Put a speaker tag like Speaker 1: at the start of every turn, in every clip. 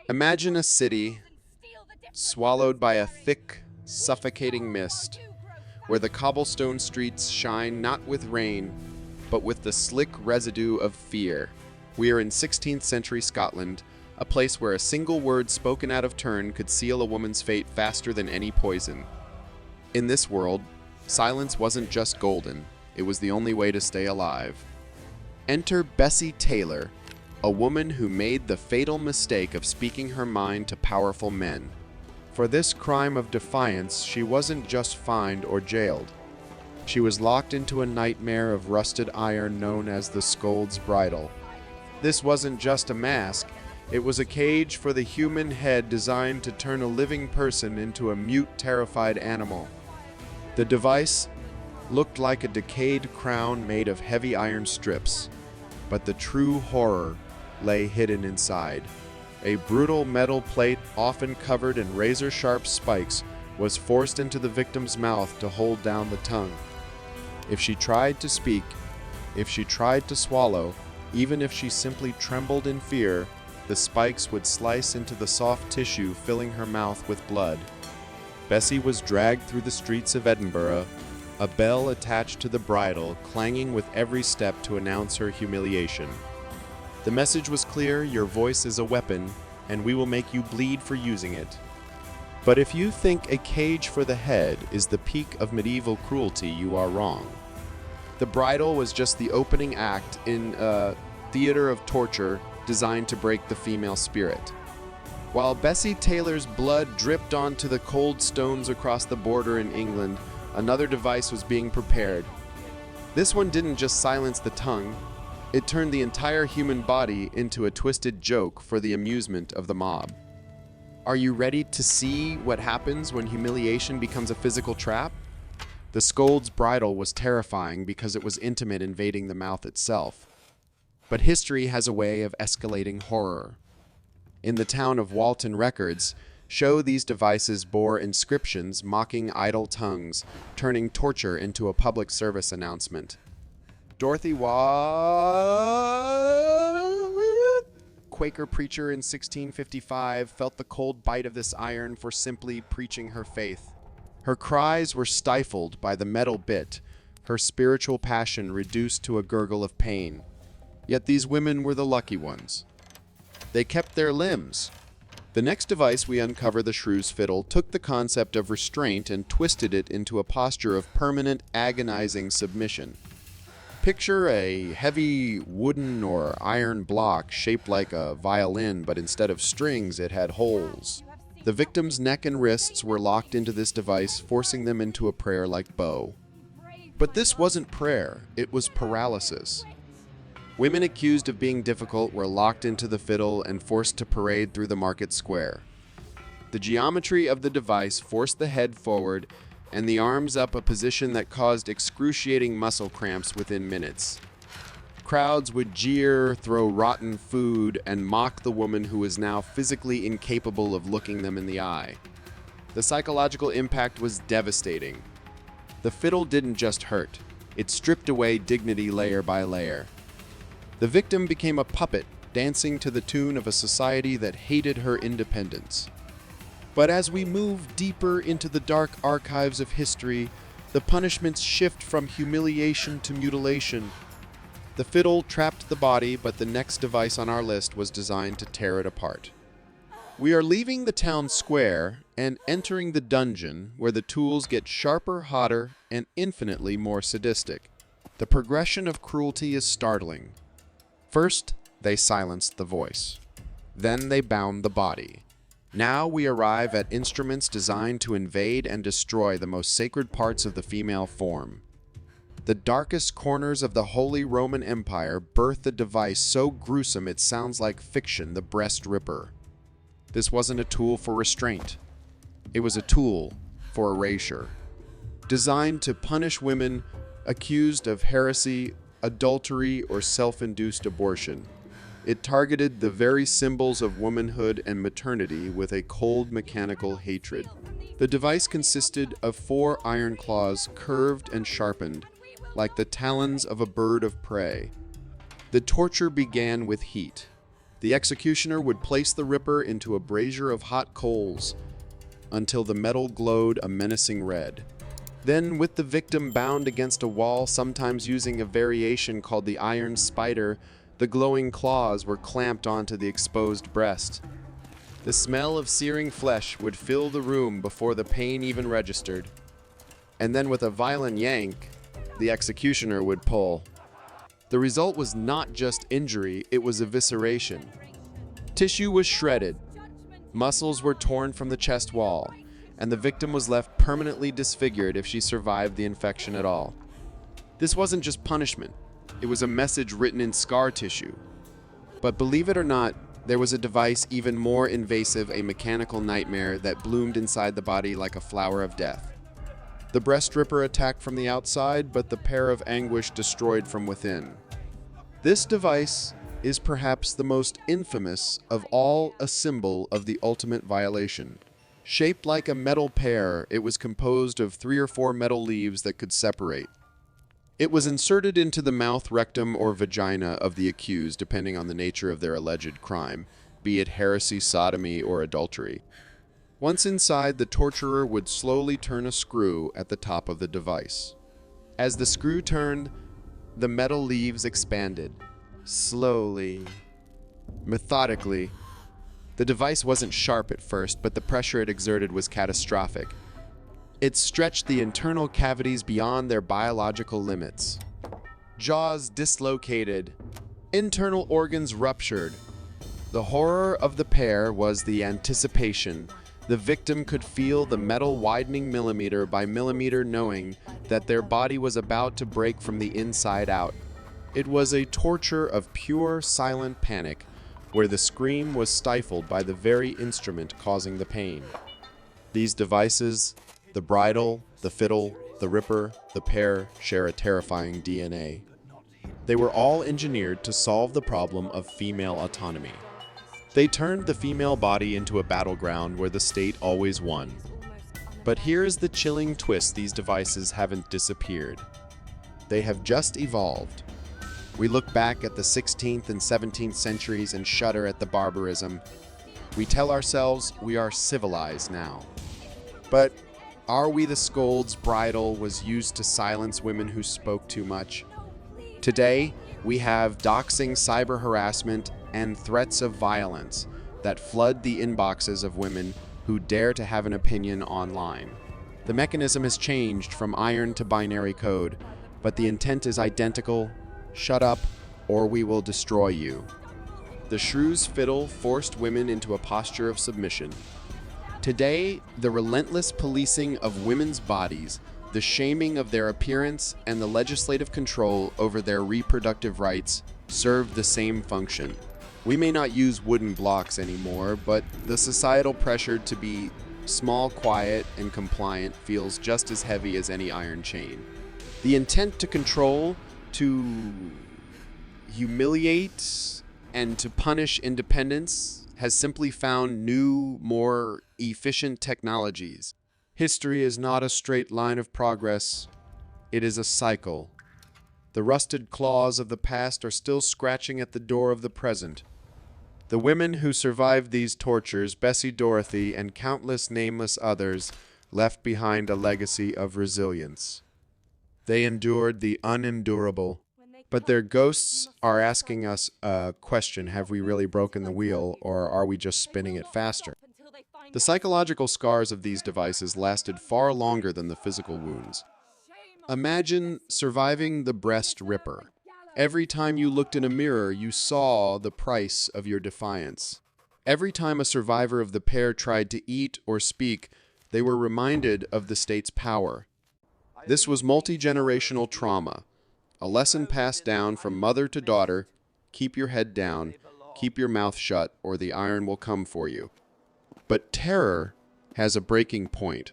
Speaker 1: Imagine a city swallowed by a thick, suffocating mist, where the cobblestone streets shine not with rain, but with the slick residue of fear. We are in 16th century Scotland, a place where a single word spoken out of turn could seal a woman's fate faster than any poison. In this world, silence wasn't just golden, it was the only way to stay alive. Enter Bessie Taylor, a woman who made the fatal mistake of speaking her mind to powerful men. For this crime of defiance, she wasn't just fined or jailed. She was locked into a nightmare of rusted iron known as the scold's bridal. This wasn't just a mask, it was a cage for the human head designed to turn a living person into a mute, terrified animal. The device looked like a decayed crown made of heavy iron strips, but the true horror lay hidden inside. A brutal metal plate, often covered in razor-sharp spikes, was forced into the victim's mouth to hold down the tongue. If she tried to speak, if she tried to swallow, even if she simply trembled in fear, the spikes would slice into the soft tissue, filling her mouth with blood. Bessie was dragged through the streets of Edinburgh, a bell attached to the bridle clanging with every step to announce her humiliation. The message was clear: your voice is a weapon, and we will make you bleed for using it. But if you think a cage for the head is the peak of medieval cruelty, you are wrong. The bridal was just the opening act in a theater of torture designed to break the female spirit. While Bessie Taylor's blood dripped onto the cold stones across the border in England, another device was being prepared. This one didn't just silence the tongue, it turned the entire human body into a twisted joke for the amusement of the mob. Are you ready to see what happens when humiliation becomes a physical trap? The scold's bridle was terrifying because it was intimate, invading the mouth itself. But history has a way of escalating horror. In the town of Walton, records show these devices bore inscriptions mocking idle tongues, turning torture into a public service announcement. Dorothy Quaker preacher in 1655, felt the cold bite of this iron for simply preaching her faith. Her cries were stifled by the metal bit, her spiritual passion reduced to a gurgle of pain. Yet these women were the lucky ones. They kept their limbs. The next device we uncover, the shrew's fiddle, took the concept of restraint and twisted it into a posture of permanent, agonizing submission. Picture a heavy wooden or iron block shaped like a violin, but instead of strings, it had holes. The victim's neck and wrists were locked into this device, forcing them into a prayer-like bow. But this wasn't prayer, it was paralysis. Women accused of being difficult were locked into the fiddle and forced to parade through the market square. The geometry of the device forced the head forward and the arms up, a position that caused excruciating muscle cramps within minutes. Crowds would jeer, throw rotten food, and mock the woman who was now physically incapable of looking them in the eye. The psychological impact was devastating. The fiddle didn't just hurt, it stripped away dignity layer by layer. The victim became a puppet, dancing to the tune of a society that hated her independence. But as we move deeper into the dark archives of history, the punishments shift from humiliation to mutilation. The fiddle trapped the body, but the next device on our list was designed to tear it apart. We are leaving the town square and entering the dungeon, where the tools get sharper, hotter, and infinitely more sadistic. The progression of cruelty is startling. First, they silenced the voice. Then they bound the body. Now we arrive at instruments designed to invade and destroy the most sacred parts of the female form. The darkest corners of the Holy Roman Empire birthed a device so gruesome it sounds like fiction, the breast ripper. This wasn't a tool for restraint. It was a tool for erasure. Designed to punish women accused of heresy, adultery, or self-induced abortion. It targeted the very symbols of womanhood and maternity with a cold, mechanical hatred. The device consisted of 4 iron claws, curved and sharpened, like the talons of a bird of prey. The torture began with heat. The executioner would place the Ripper into a brazier of hot coals until the metal glowed a menacing red. Then, with the victim bound against a wall, sometimes using a variation called the iron spider, the glowing claws were clamped onto the exposed breast. The smell of searing flesh would fill the room before the pain even registered. And then with a violent yank, the executioner would pull. The result was not just injury, it was evisceration. Tissue was shredded, muscles were torn from the chest wall, and the victim was left permanently disfigured if she survived the infection at all. This wasn't just punishment, it was a message written in scar tissue. But believe it or not, there was a device even more invasive, a mechanical nightmare that bloomed inside the body like a flower of death. The breast ripper attacked from the outside, but the pair of anguish destroyed from within. This device is perhaps the most infamous of all, a symbol of the ultimate violation. Shaped like a metal pear, it was composed of 3 or 4 metal leaves that could separate. It was inserted into the mouth, rectum, or vagina of the accused, depending on the nature of their alleged crime, be it heresy, sodomy, or adultery. Once inside, the torturer would slowly turn a screw at the top of the device. As the screw turned, the metal leaves expanded. Slowly, methodically. The device wasn't sharp at first, but the pressure it exerted was catastrophic. It stretched the internal cavities beyond their biological limits. Jaws dislocated, internal organs ruptured. The horror of the pair was the anticipation. The victim could feel the metal widening millimeter by millimeter, knowing that their body was about to break from the inside out. It was a torture of pure, silent panic, where the scream was stifled by the very instrument causing the pain. These devices, the bridal, the fiddle, the ripper, the pair, share a terrifying DNA. They were all engineered to solve the problem of female autonomy. They turned the female body into a battleground where the state always won. But here's the chilling twist: these devices haven't disappeared. They have just evolved. We look back at the 16th and 17th centuries and shudder at the barbarism. We tell ourselves we are civilized now. But are we the scold's bridal was used to silence women who spoke too much? Today, we have doxing, cyber harassment, and threats of violence that flood the inboxes of women who dare to have an opinion online. The mechanism has changed from iron to binary code, but the intent is identical: shut up, or we will destroy you. The shrew's fiddle forced women into a posture of submission. Today, the relentless policing of women's bodies, the shaming of their appearance, and the legislative control over their reproductive rights serve the same function. We may not use wooden blocks anymore, but the societal pressure to be small, quiet, and compliant feels just as heavy as any iron chain. The intent to control, to humiliate, and to punish independence has simply found new, more efficient technologies. History is not a straight line of progress. It is a cycle. The rusted claws of the past are still scratching at the door of the present. The women who survived these tortures, Bessie Dorothy and countless nameless others, left behind a legacy of resilience. They endured the unendurable. But their ghosts are asking us a question: have we really broken the wheel, or are we just spinning it faster? The psychological scars of these devices lasted far longer than the physical wounds. Imagine surviving the breast ripper. Every time you looked in a mirror, you saw the price of your defiance. Every time a survivor of the pair tried to eat or speak, they were reminded of the state's power. This was multi-generational trauma. A lesson passed down from mother to daughter: keep your head down, keep your mouth shut, or the iron will come for you. But terror has a breaking point.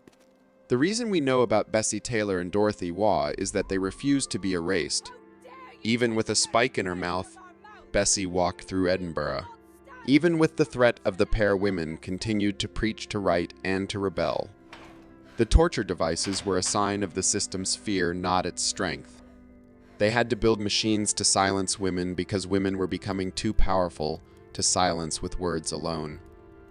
Speaker 1: The reason we know about Bessie Taylor and Dorothy Waugh is that they refused to be erased. Even with a spike in her mouth, Bessie walked through Edinburgh. Even with the threat of the pair, women continued to preach, to write, and to rebel. The torture devices were a sign of the system's fear, not its strength. They had to build machines to silence women because women were becoming too powerful to silence with words alone.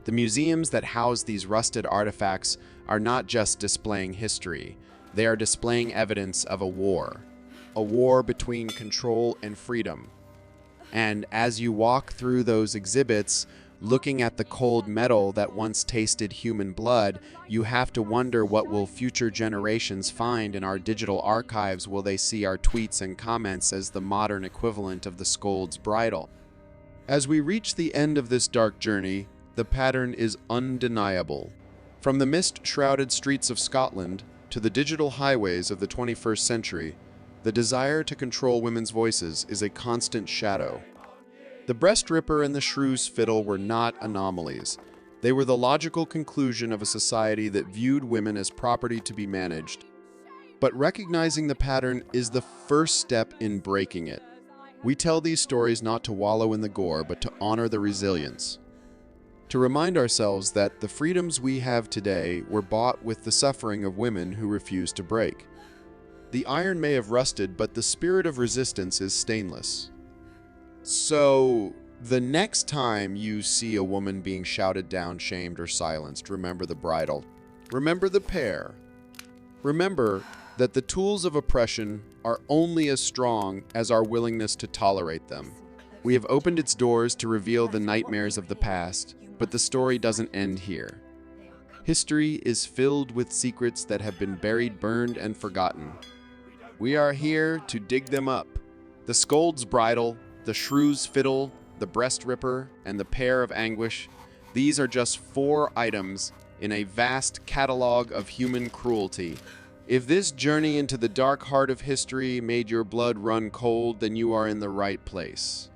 Speaker 1: The museums that house these rusted artifacts are not just displaying history, they are displaying evidence of a war between control and freedom. And as you walk through those exhibits, looking at the cold metal that once tasted human blood, you have to wonder, what will future generations find in our digital archives? Will they see our tweets and comments as the modern equivalent of the scold's bridal? As we reach the end of this dark journey, the pattern is undeniable. From the mist-shrouded streets of Scotland to the digital highways of the 21st century, the desire to control women's voices is a constant shadow. The breast ripper and the shrew's fiddle were not anomalies. They were the logical conclusion of a society that viewed women as property to be managed. But recognizing the pattern is the first step in breaking it. We tell these stories not to wallow in the gore, but to honor the resilience. To remind ourselves that the freedoms we have today were bought with the suffering of women who refused to break. The iron may have rusted, but the spirit of resistance is stainless. So, the next time you see a woman being shouted down, shamed, or silenced, remember the bridal. Remember the pair. Remember that the tools of oppression are only as strong as our willingness to tolerate them. We have opened its doors to reveal the nightmares of the past, but the story doesn't end here. History is filled with secrets that have been buried, burned, and forgotten. We are here to dig them up. The scold's bridal, the shrew's fiddle, the breast ripper, and the pair of anguish, these are just 4 items in a vast catalog of human cruelty. If this journey into the dark heart of history made your blood run cold, then you are in the right place.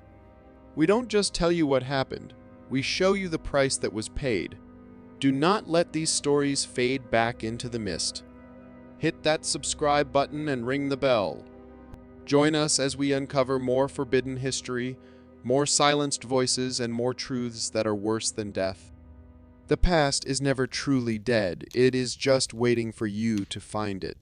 Speaker 1: We don't just tell you what happened, we show you the price that was paid. Do not let these stories fade back into the mist. Hit that subscribe button and ring the bell. Join us as we uncover more forbidden history, more silenced voices, and more truths that are worse than death. The past is never truly dead, it is just waiting for you to find it.